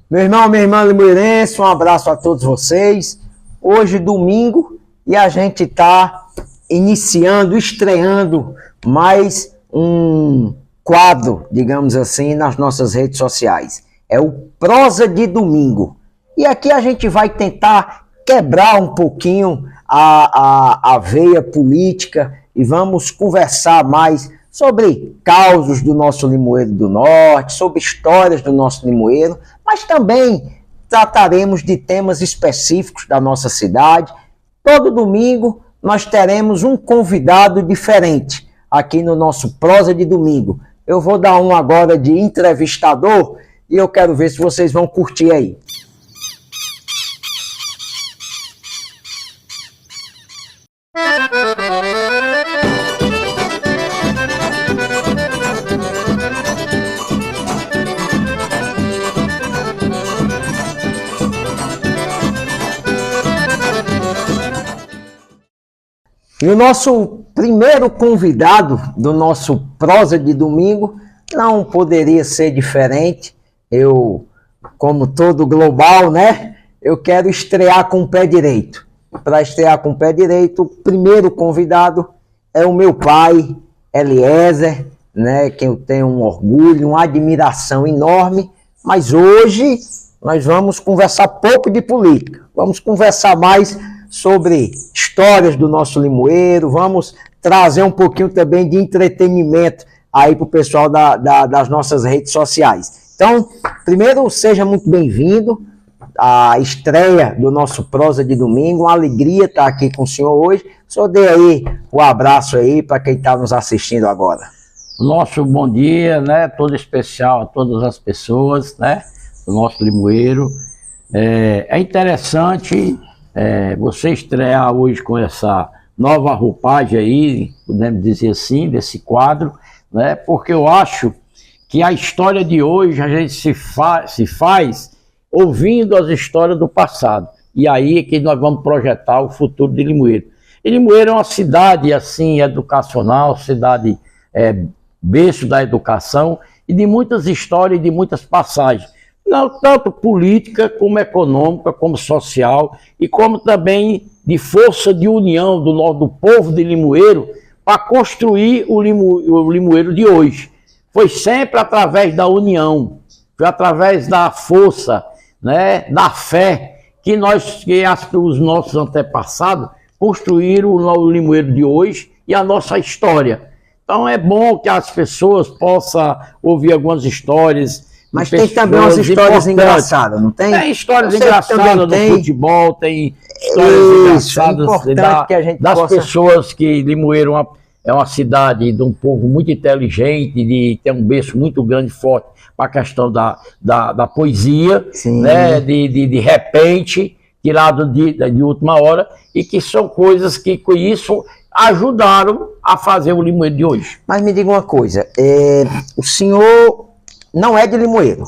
Meu irmão, minha irmã limoeirense, um abraço a todos vocês. Hoje, domingo, e a gente está estreando mais um quadro, digamos assim, nas nossas redes sociais. É o Prosa de Domingo. E aqui a gente vai tentar quebrar um pouquinho a veia política e vamos conversar mais sobre causos do nosso Limoeiro do Norte, sobre histórias do nosso Limoeiro, mas também trataremos de temas específicos da nossa cidade. Todo domingo nós teremos um convidado diferente aqui no nosso Prosa de Domingo. Eu vou dar um agora de entrevistador e eu quero ver se vocês vão curtir aí. E o nosso primeiro convidado do nosso Prosa de Domingo não poderia ser diferente. Eu, como todo global, né? Eu quero estrear com o pé direito. Para estrear com o pé direito, o primeiro convidado é o meu pai, Eliezer, né? Que eu tenho um orgulho, uma admiração enorme. Mas hoje nós vamos conversar pouco de política. Vamos conversar mais sobre histórias do nosso Limoeiro, vamos trazer um pouquinho também de entretenimento aí para o pessoal das nossas redes sociais. Então, primeiro, seja muito bem-vindo à estreia do nosso Prosa de Domingo, uma alegria estar aqui com o senhor hoje. O senhor dê aí um abraço aí para quem está nos assistindo agora. Nosso bom dia, né, todo especial a todas as pessoas, né, do nosso Limoeiro. É interessante você estrear hoje com essa nova roupagem aí, podemos dizer assim, desse quadro, né? Porque eu acho que a história de hoje a gente se faz ouvindo as histórias do passado. E aí é que nós vamos projetar o futuro de Limoeiro. E Limoeiro é uma cidade assim educacional, cidade berço da educação e de muitas histórias e de muitas passagens. Não tanto política, como econômica, como social, e como também de força de união do povo de Limoeiro para construir o Limoeiro de hoje. Foi sempre através da união, foi através da força, né, da fé, que os nossos antepassados construíram o Limoeiro de hoje e a nossa história. Então é bom que as pessoas possam ouvir algumas histórias. Mas tem também umas histórias engraçadas, não tem? Tem histórias engraçadas do futebol, tem histórias engraçadas das pessoas que Limoeiro é uma cidade de um povo muito inteligente, de ter um berço muito grande e forte para a questão da poesia, né? De repente, tirado de última hora, e que são coisas que com isso ajudaram a fazer o Limoeiro de hoje. Mas me diga uma coisa, o senhor não é de Limoeiro?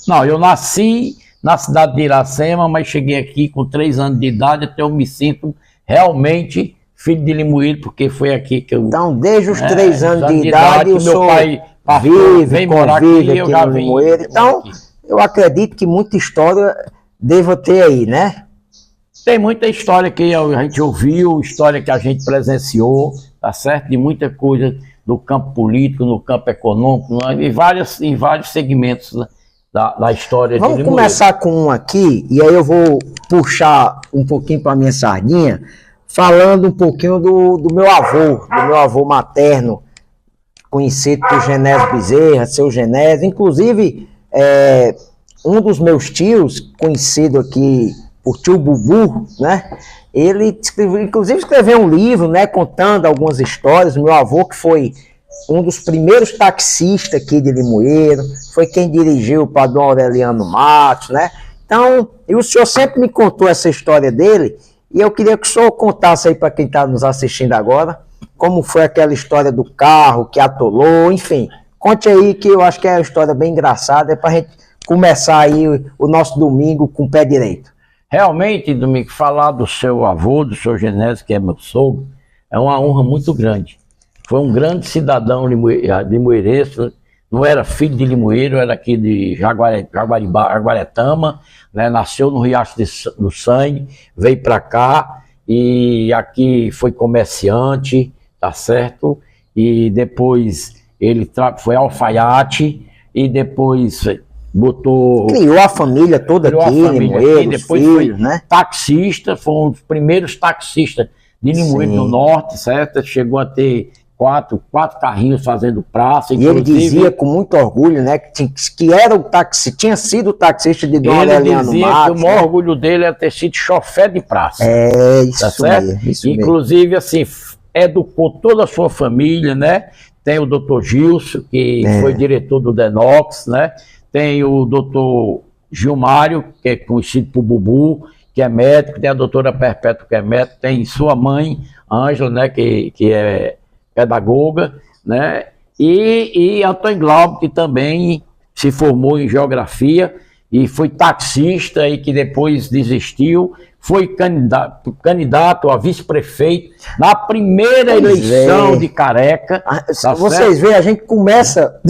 Não, eu nasci na cidade de Iracema, mas cheguei aqui com 3 anos de idade, até eu me sinto realmente filho de Limoeiro, porque foi aqui que eu... Então, desde os 3 anos de idade, o meu pai vem morar aqui eu já vim Limoeiro. Então, eu acredito que muita história deva ter aí, né? Tem muita história que a gente ouviu, história que a gente presenciou, tá certo? De muita coisa no campo político, no campo econômico, em vários segmentos da história de Limoeiro. Vamos começar com um aqui, e aí eu vou puxar um pouquinho para a minha sardinha, falando um pouquinho do meu avô materno, conhecido por Genésio Bezerra, seu Genésio. Inclusive, um dos meus tios, conhecido aqui por tio Bubu, né? Ele inclusive escreveu um livro, né, contando algumas histórias. Meu avô, que foi um dos primeiros taxistas aqui de Limoeiro, foi quem dirigiu para Dom Aureliano Matos, né? Então, e o senhor sempre me contou essa história dele, e eu queria que o senhor contasse aí para quem está nos assistindo agora, como foi aquela história do carro que atolou, enfim. Conte aí, que eu acho que é uma história bem engraçada, para a gente começar aí o nosso domingo com o pé direito. Realmente, Domingo, falar do seu avô, do seu Genésio, que é meu sogro, é uma honra muito grande. Foi um grande cidadão limoeirense, não era filho de Limoeiro, era aqui de Jaguaretama, né? Nasceu no Riacho do Sangue, veio para cá e aqui foi comerciante, tá certo? E depois ele foi alfaiate e depois botou... Criou a família toda aqui, Limoeiro, depois filhos, foi né? taxista, foi um dos primeiros taxistas de Limoeiro do Norte, certo? Chegou a ter quatro carrinhos fazendo praça. E ele dizia com muito orgulho, né, que era o taxi, tinha sido o taxista de Dom Aureliano Matos. Ele dizia que o maior orgulho dele era ter sido chofer de praça. Isso, tá certo? Mesmo, isso Inclusive, mesmo. assim, educou toda a sua família, né? Tem o doutor Gilson, que foi diretor do Denox, né? Tem o doutor Gilmário, que é conhecido por Bubu, que é médico, tem a doutora Perpétua, que é médico, tem sua mãe, Ângela, né, que é pedagoga, né, e Antônio Glauber, que também se formou em geografia e foi taxista e que depois desistiu, foi candidato a vice-prefeito na primeira eleição de Careca. Tá, vocês veem, a gente começa,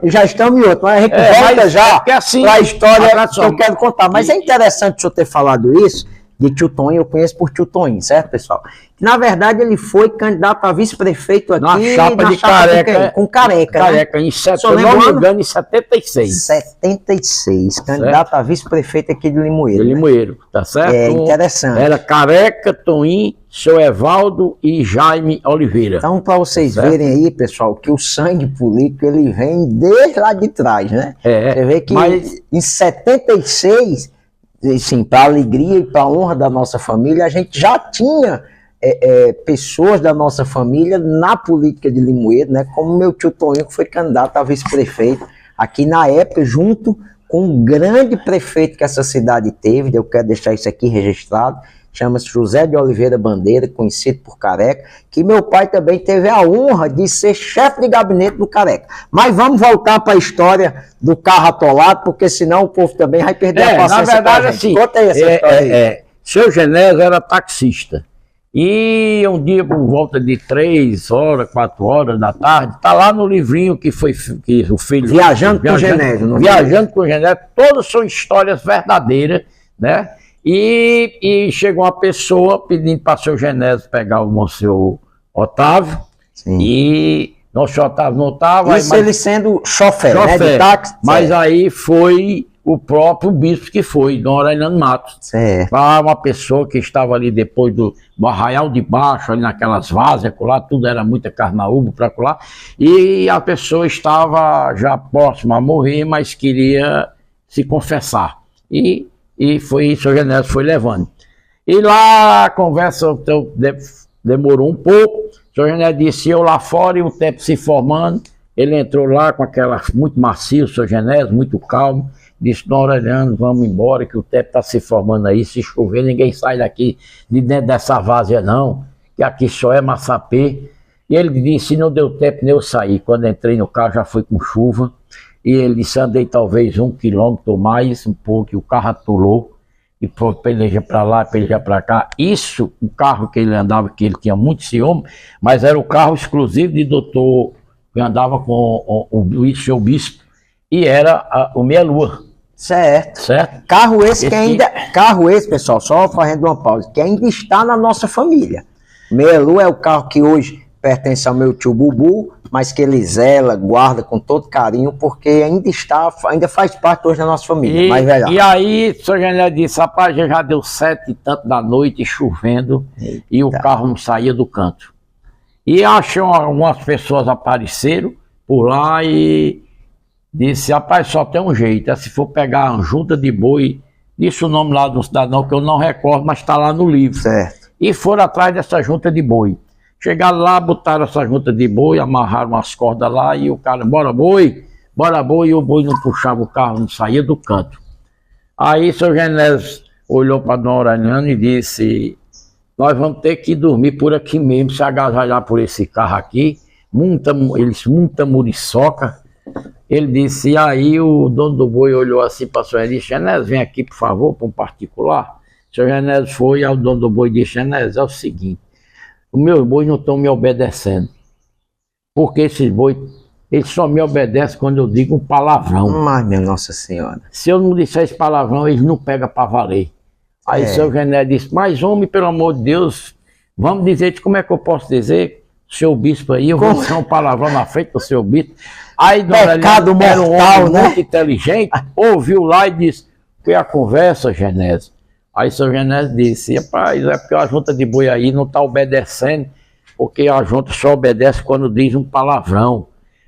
já estamos em outro, mas a gente volta já para a história que eu quero contar. Mas é interessante o senhor ter falado isso, de Tio Tonho, eu conheço por Tio Tonho, certo, pessoal? Que, na verdade, ele foi candidato a vice-prefeito aqui na chapa de Careca. Com Careca, Careca, né? Se eu não me engano, em 76. 76, candidato a vice-prefeito aqui de Limoeiro. De Limoeiro, tá certo? É interessante. Era Careca, Toim, seu Evaldo e Jaime Oliveira. Então, para vocês verem aí, pessoal, que o sangue político, ele vem desde lá de trás, né? Você vê que em 76... Sim, para a alegria e para a honra da nossa família, a gente já tinha pessoas da nossa família na política de Limoeiro, né? Como meu tio Toninho, que foi candidato a vice-prefeito aqui na época, junto com um grande prefeito que essa cidade teve. Eu quero deixar isso aqui registrado. Chama-se José de Oliveira Bandeira, conhecido por Careca, que meu pai também teve a honra de ser chefe de gabinete do Careca. Mas vamos voltar para a história do carro atolado, porque senão o povo também vai perder a paciência. Na verdade, assim, conta aí essa história aí. Seu Genésio era taxista. E um dia, por volta de 3 horas, 4 horas da tarde, está lá no livrinho que o filho... Viajando com o Genésio. Viajando com o Genésio. Todas são histórias verdadeiras, né? E chegou uma pessoa pedindo para o seu Genésio pegar o Monsenhor Otávio. Sim. E o Monsenhor Otávio não estava. Isso ele sendo chofer, né, de táxi. Mas aí foi o próprio bispo que foi, Dom Aureliano Matos. Certo. Uma pessoa que estava ali depois do Arraial de Baixo, ali naquelas várzeas, lá, tudo era muita carnaúba para lá. E a pessoa estava já próxima a morrer, mas queria se confessar. E foi isso, o Genésio foi levando. E lá a conversa demorou um pouco. O senhor Genésio disse, eu lá fora e o tempo se formando. Ele entrou lá com aquela, muito macio, o senhor Genésio, muito calmo. Disse, Dom Aureliano, vamos embora que o tempo está se formando aí. Se chover, ninguém sai daqui de dentro dessa várzea não, que aqui só é massapê. E ele disse, não deu tempo nem eu sair. Quando entrei no carro já foi com chuva. E ele disse, andei talvez 1 quilômetro ou mais, um pouco, e o carro atolou, e peleja para lá, peleja para cá. Isso, o carro que ele andava, que ele tinha muito ciúme, mas era o carro exclusivo de doutor, que andava com o seu bispo, e era o Meia Lua. Certo. Carro esse, carro esse, pessoal, só fazendo uma pausa, que ainda está na nossa família. Meia Lua é o carro que hoje pertence ao meu tio Bubu, mas que ele zela, guarda com todo carinho, porque ainda faz parte hoje da nossa família. E aí, o senhor Genésio disse, rapaz, já deu 7 e tanto da noite, chovendo, e o carro não saía do canto. E achou algumas pessoas apareceram por lá e disse, rapaz, só tem um jeito, se for pegar uma junta de boi, disse o nome lá do cidadão, que eu não recordo, mas está lá no livro. Certo. E foram atrás dessa junta de boi. Chegaram lá, botaram essa junta de boi, amarraram as cordas lá e o cara, bora boi, e o boi não puxava o carro, não saía do canto. Aí o seu Genésio olhou para Dom Aureliano e disse, nós vamos ter que dormir por aqui mesmo, se agasalhar por esse carro aqui, muita muriçoca. Ele disse, e aí o dono do boi olhou assim para o senhor e disse, Genésio, vem aqui por favor, para um particular. O seu Genésio foi, ao dono do boi e disse, Genésio, é o seguinte, os meus bois não estão me obedecendo, porque esses bois ele só me obedece quando eu digo um palavrão. Mas, minha Nossa Senhora. Se eu não disser esse palavrão, ele não pega para valer. Aí o seu Gené disse, mas homem, pelo amor de Deus, vamos dizer, como é que eu posso dizer, seu bispo aí, eu vou dizer um palavrão na frente do seu bispo. Aí Dona Pecado Eliane, era um mortal, homem né? muito inteligente, ouviu lá e disse, que a conversa, Genésio. Aí o seu Genésio disse, rapaz, é porque a junta de boi aí não está obedecendo, porque a junta só obedece quando diz um palavrão.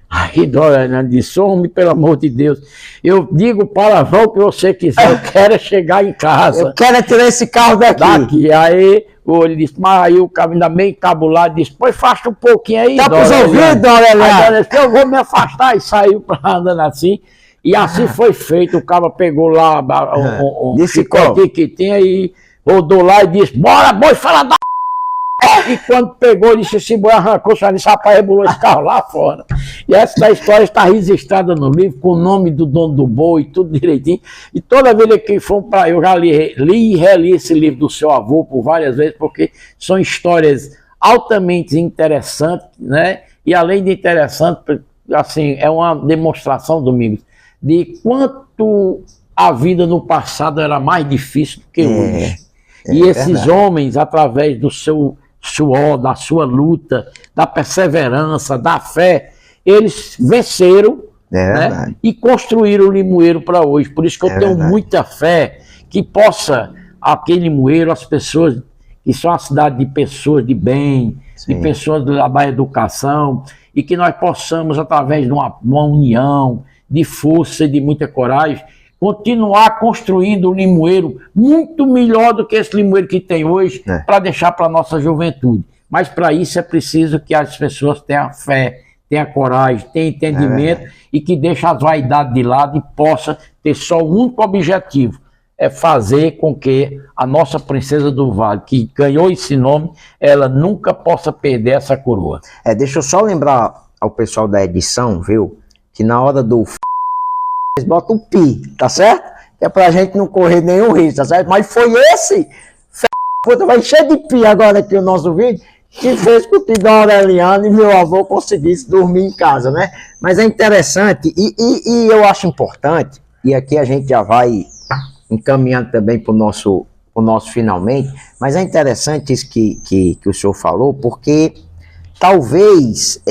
Aí Dona Eliane disse, homem, pelo amor de Deus, eu digo o palavrão que você quiser, eu quero é chegar em casa. Eu quero é tirar esse carro daqui. Aí ele disse, mas aí o cara ainda meio encabulado, disse, pois afasta um pouquinho aí, Tá pros ouvidos, Dona Aí Eliane? Dona Eliane disse, eu vou me afastar, e saiu andando assim. E assim foi feito, o cara pegou lá um chicote que tinha e rodou lá e disse, bora, boi, fala da e quando pegou, disse, esse boi arrancou, só disse, rapaz, rebolou esse carro lá fora. E essa da história está registrada no livro, com o nome do dono do boi, tudo direitinho. E toda vez que for para eu já li e reli esse livro do seu avô por várias vezes, porque são histórias altamente interessantes, né? E além de interessante, assim, é uma demonstração, Domingos, de quanto a vida no passado era mais difícil do que hoje. E esses homens, através do seu suor, da sua luta, da perseverança, da fé, eles venceram, né, e construíram o Limoeiro para hoje. Por isso que eu tenho muita fé que possa aquele Limoeiro, as pessoas que são a cidade de pessoas de bem, de pessoas da educação, e que nós possamos, através de uma união, de força e de muita coragem, continuar construindo um limoeiro muito melhor do que esse limoeiro que tem hoje, para deixar para a nossa juventude. Mas para isso é preciso que as pessoas tenham fé, tenham coragem, tenham entendimento e que deixem as vaidades de lado e possa ter só um único objetivo, é fazer com que a nossa Princesa do Vale, que ganhou esse nome, ela nunca possa perder essa coroa. Deixa eu só lembrar ao pessoal da edição, viu, que na hora do eles botam o pi, tá certo? Que é pra gente não correr nenhum risco, tá certo? Mas foi esse vai encher de pi agora aqui o nosso vídeo, que fez com que Dona Eliane e meu avô conseguissem dormir em casa, né? Mas é interessante e eu acho importante, e aqui a gente já vai encaminhando também pro nosso finalmente, mas é interessante isso que o senhor falou, porque talvez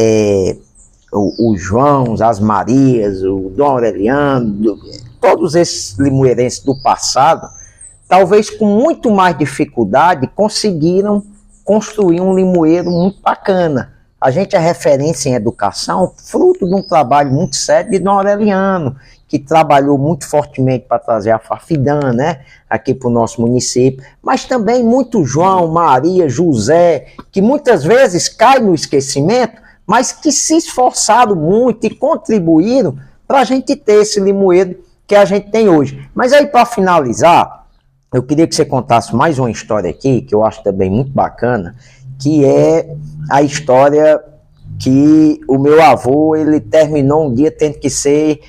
o João, as Marias, o Dom Aureliano, todos esses limoeirenses do passado, talvez com muito mais dificuldade conseguiram construir um limoeiro muito bacana. A gente é referência em educação, fruto de um trabalho muito sério de Dom Aureliano, que trabalhou muito fortemente para trazer a Farfidã, né, aqui para o nosso município, mas também muito João, Maria, José, que muitas vezes cai no esquecimento, mas que se esforçaram muito e contribuíram para a gente ter esse limoeiro que a gente tem hoje. Mas aí, para finalizar, eu queria que você contasse mais uma história aqui, que eu acho também muito bacana, que é a história que o meu avô, ele terminou um dia tendo que ser,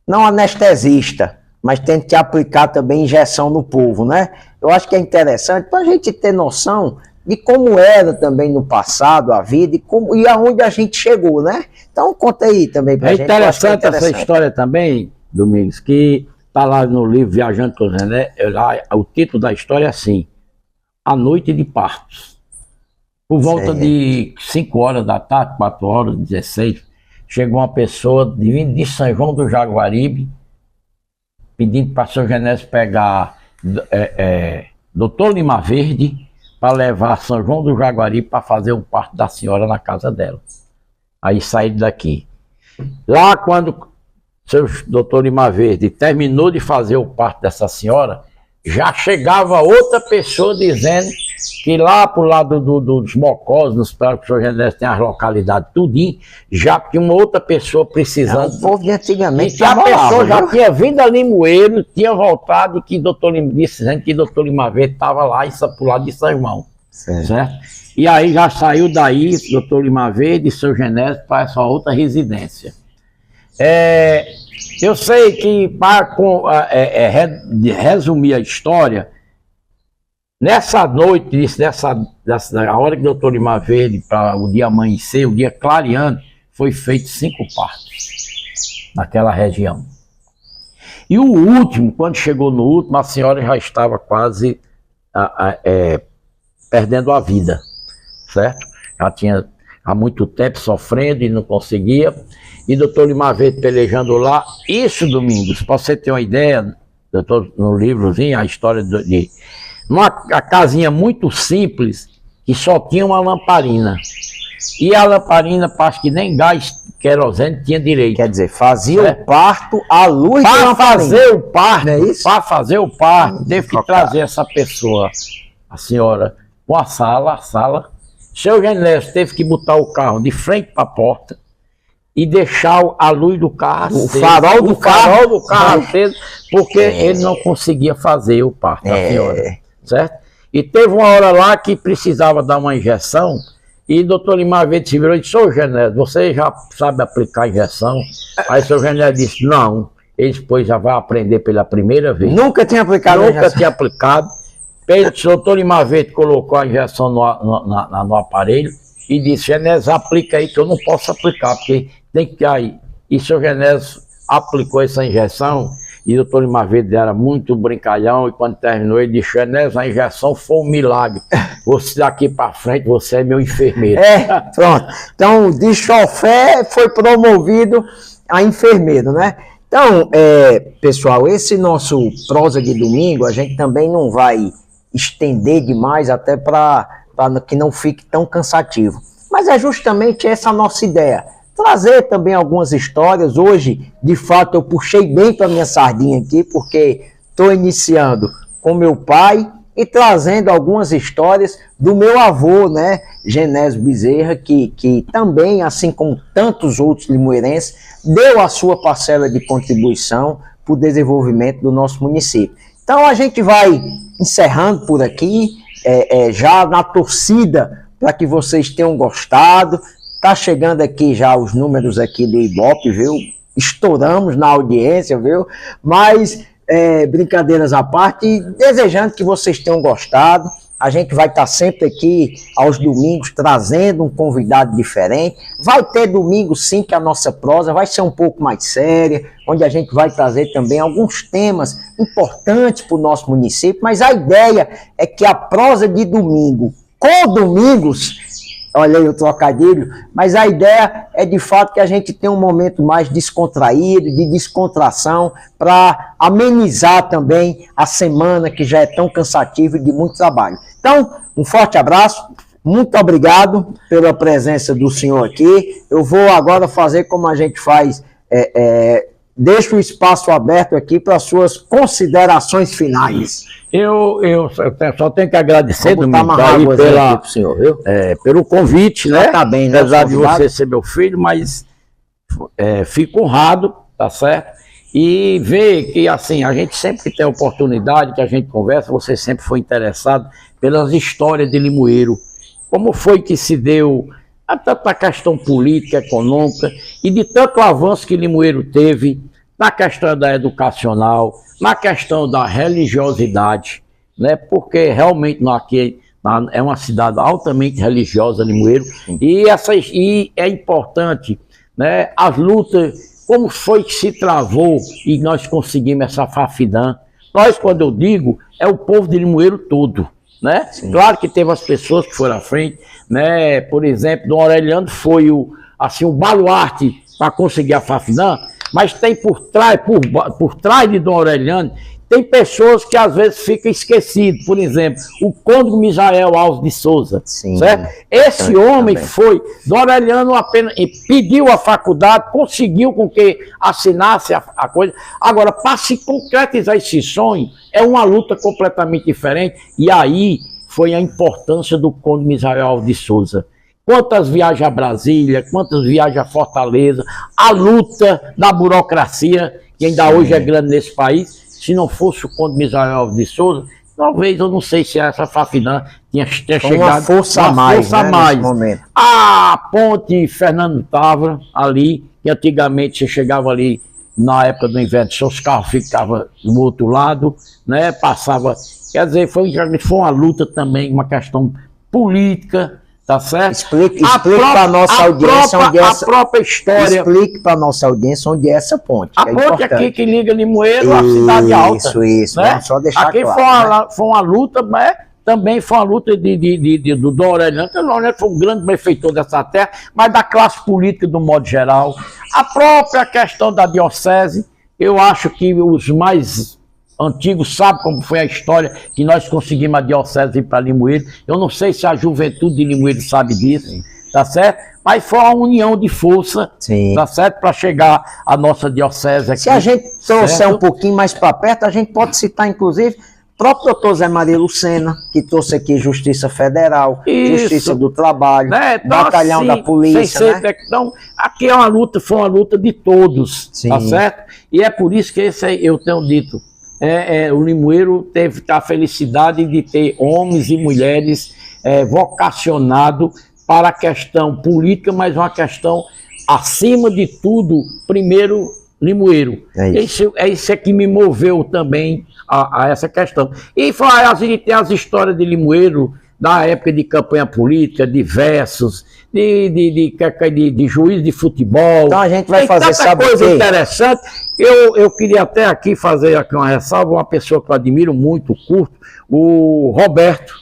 não anestesista, mas tendo que aplicar também injeção no povo, né? Eu acho que é interessante para a gente ter noção de como era também no passado a vida e aonde a gente chegou, né? Então conta aí também pra gente. É interessante essa história também, Domingos, que está lá no livro Viajando com o Zené, o título da história é assim, A Noite de Partos. Por volta de 5 horas da tarde, 4 horas, 16, chegou uma pessoa vindo de São João do Jaguaribe, pedindo para o seu Genésio pegar Doutor Lima Verde, para levar São João do Jaguaribe para fazer o parto da senhora na casa dela. Aí saíram daqui. Lá quando seu doutor Lima Verde terminou de fazer o parto dessa senhora, já chegava outra pessoa dizendo que lá pro lado dos Mocós, nos pratos que o senhor Genésio tem as localidades tudinho, já tinha uma outra pessoa precisando. O povo de antigamente a pessoa já tinha vindo a Limoeiro, tinha voltado e que doutor Lima dizendo que doutor Lima Verde estava lá pro lado de São João. Certo? E aí já saiu daí, doutor Lima Verde e seu Genésio para essa outra residência. Eu sei que, para resumir a história, nessa noite, a hora que o doutor Lima Verde, para o dia amanhecer, o dia clareando, foi feito 5 partos naquela região. E o último, quando chegou no último, a senhora já estava quase perdendo a vida, certo? Já tinha há muito tempo sofrendo e não conseguia. E doutor Limaveto pelejando lá. Isso, Domingos, para você ter uma ideia, eu estou no livrozinho, a história de uma casinha muito simples, que só tinha uma lamparina. E a lamparina, acho que nem gás querosene tinha direito. Quer dizer, fazia o parto à luz da lamparina. Para fazer o parto, não é isso? Para fazer o parto, teve que trazer essa pessoa, a senhora, com a sala. Seu Genésio teve que botar o carro de frente para a porta e deixar a luz do carro, o farol do carro aceso, porque ele não conseguia fazer o parto, a senhora, certo? E teve uma hora lá que precisava dar uma injeção, e o doutor Limaveto se virou e disse: ô Genésio, você já sabe aplicar a injeção? Aí o seu Genésio disse: não, ele depois já vai aprender pela primeira vez. Nunca tinha aplicado. Nunca tinha aplicado. O doutor Limaveto colocou a injeção no aparelho e disse: Genésio, aplica aí que eu não posso aplicar, porque tem que cair. E o seu Genésio aplicou essa injeção, e o doutor Limaveto era muito brincalhão, e quando terminou ele disse: Genésio, a injeção foi um milagre. Você daqui para frente, você é meu enfermeiro. Pronto. Então, de chofé foi promovido a enfermeiro, né? Então, pessoal, esse nosso prosa de domingo, a gente também não vai estender demais, até para que não fique tão cansativo. Mas é justamente essa a nossa ideia. Trazer também algumas histórias. Hoje, de fato, eu puxei bem para a minha sardinha aqui, porque estou iniciando com meu pai e trazendo algumas histórias do meu avô, né, Genésio Bezerra, que também, assim como tantos outros limoeirenses, deu a sua parcela de contribuição para o desenvolvimento do nosso município. Então a gente vai encerrando por aqui, já na torcida para que vocês tenham gostado. Tá chegando aqui já os números aqui do Ibope, viu? Estouramos na audiência, viu? Mas, brincadeiras à parte, desejando que vocês tenham gostado. A gente vai estar sempre aqui aos domingos trazendo um convidado diferente. Vai ter domingo sim que a nossa prosa vai ser um pouco mais séria, onde a gente vai trazer também alguns temas importantes para o nosso município, mas a ideia é que a prosa de domingo, com Domingos, olha aí o trocadilho, mas a ideia é de fato que a gente tenha um momento mais descontraído, de descontração, para amenizar também a semana que já é tão cansativa e de muito trabalho. Então, um forte abraço, muito obrigado pela presença do senhor aqui. Eu vou agora fazer como a gente faz, deixo o espaço aberto aqui para suas considerações finais. Eu só tenho que agradecer, Domingos, pelo convite, né? Tá bem, né? Apesar de você ser meu filho, mas fico honrado, tá certo? E ver que, assim, a gente sempre tem oportunidade, que a gente conversa, você sempre foi interessado pelas histórias de Limoeiro. Como foi que se deu a tanta questão política, econômica, e de tanto avanço que Limoeiro teve na questão da educacional, na questão da religiosidade, né? Porque realmente aqui é uma cidade altamente religiosa, Limoeiro, e é importante, né, as lutas, como foi que se travou e nós conseguimos essa Fafidã. Nós, quando eu digo, é o povo de Limoeiro todo, né? Sim. Claro que teve as pessoas que foram à frente, né? Por exemplo, Dom Aureliano foi o baluarte para conseguir a Fafidã, mas tem por trás de Dom Aureliano, tem pessoas que às vezes ficam esquecidas. Por exemplo, o Conde Misael Alves de Souza. Sim, certo? Esse homem foi, Dom Aureliano apenas pediu a faculdade, conseguiu com que assinasse a coisa. Agora, para se concretizar esse sonho, é uma luta completamente diferente. E aí foi a importância do Conde Misael Alves de Souza. Quantas viagens a Brasília, quantas viagens a Fortaleza, a luta da burocracia, que ainda hoje é grande nesse país. Se não fosse o Conde Misael Alves de Souza, talvez, eu não sei se essa Fafidã tinha chegado... Uma força a mais, né, nesse momento. A ponte Fernando Távora, ali, que antigamente você chegava ali, na época do inverno, seus carros ficavam do outro lado, né, passava... Quer dizer, foi uma luta também, uma questão política, tá certo? Explique para a nossa audiência onde é essa... A própria história... Explique para a nossa audiência onde é essa ponte. A ponte aqui que liga Limoeiro à Cidade Alta. Isso. Né? Vamos só deixar aqui claro. Foi uma luta, né? Também foi uma luta do Dom Aureliano, que o Dom Aureliano foi um grande benfeitor dessa terra, mas da classe política do modo geral. A própria questão da diocese, eu acho que os mais antigos sabem como foi a história que nós conseguimos a diocese ir para Limoeiro. Eu não sei se a juventude de Limoeiro sabe disso, tá certo? Mas foi uma união de força, tá certo? Para chegar à nossa diocese aqui. Se a gente trouxer um pouquinho mais para perto, a gente pode citar, inclusive, o próprio doutor Zé Maria Lucena, que trouxe aqui Justiça Federal, Justiça do Trabalho, né? Então, Batalhão assim, da Polícia, né? Então, aqui é uma luta, foi uma luta de todos, tá certo? E é por isso que esse aí, eu tenho dito, o Limoeiro teve a felicidade de ter homens e mulheres vocacionados para a questão política, mas uma questão, acima de tudo, primeiro, Limoeiro. É isso que me moveu também a essa questão. E tem as histórias de Limoeiro, da época de campanha política, de versos, de juiz de futebol. Então a gente vai fazer, sabe, coisa interessante. Eu queria até aqui fazer aqui uma ressalva, uma pessoa que eu admiro muito, curto, o Roberto.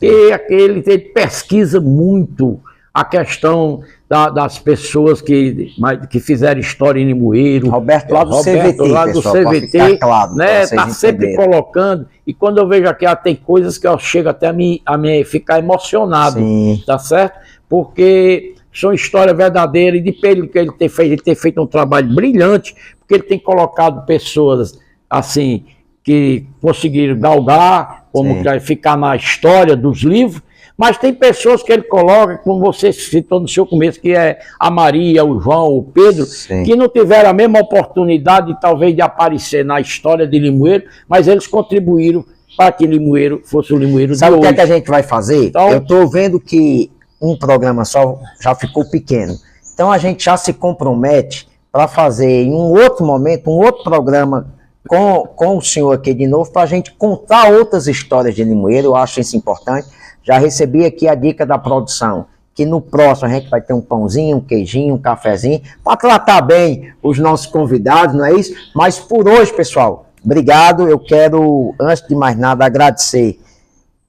Ele pesquisa muito a questão das pessoas que fizeram história em Limoeiro. Roberto, lá do CVT, lá do pessoal, CVT, claro, né, tá sempre colocando, e quando eu vejo aqui, tem coisas que eu chego até a me ficar emocionado, tá certo? Porque são histórias verdadeiras, e de que ele ter feito um trabalho brilhante, porque ele tem colocado pessoas, assim, que conseguiram galgar, como ficar na história dos livros, mas tem pessoas que ele coloca, como você citou no seu começo, que é a Maria, o João, o Pedro, que não tiveram a mesma oportunidade, talvez, de aparecer na história de Limoeiro, mas eles contribuíram para que Limoeiro fosse o Limoeiro de hoje. Sabe o que é que a gente vai fazer? Então, eu estou vendo que um programa só já ficou pequeno. Então a gente já se compromete para fazer em um outro momento, um outro programa com o senhor aqui de novo, para a gente contar outras histórias de Limoeiro. Eu acho isso importante. Já recebi aqui a dica da produção, que no próximo a gente vai ter um pãozinho, um queijinho, um cafezinho, para tratar bem os nossos convidados, não é isso? Mas por hoje, pessoal, obrigado. Eu quero, antes de mais nada, agradecer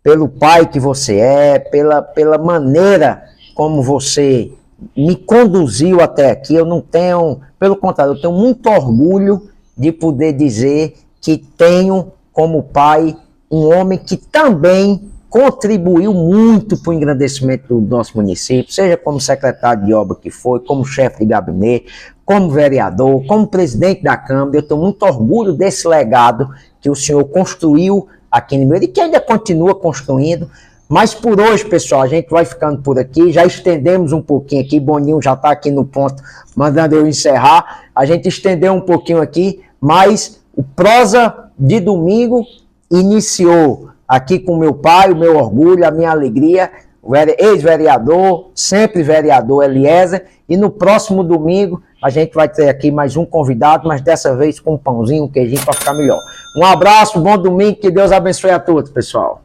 pelo pai que você é, pela maneira como você me conduziu até aqui. Eu não tenho, pelo contrário, eu tenho muito orgulho de poder dizer que tenho como pai um homem que também contribuiu muito para o engrandecimento do nosso município, seja como secretário de obra que foi, como chefe de gabinete, como vereador, como presidente da Câmara. Eu tenho muito orgulho desse legado que o senhor construiu aqui em Limoeiro e que ainda continua construindo. Mas por hoje, pessoal, a gente vai ficando por aqui, já estendemos um pouquinho aqui, Boninho já está aqui no ponto, mandando eu encerrar, a gente estendeu um pouquinho aqui, mas o Prosa de Domingo iniciou aqui com meu pai, o meu orgulho, a minha alegria, o ex-vereador, sempre vereador Eliezer, e no próximo domingo a gente vai ter aqui mais um convidado, mas dessa vez com um pãozinho, um queijinho para ficar melhor. Um abraço, bom domingo, que Deus abençoe a todos, pessoal.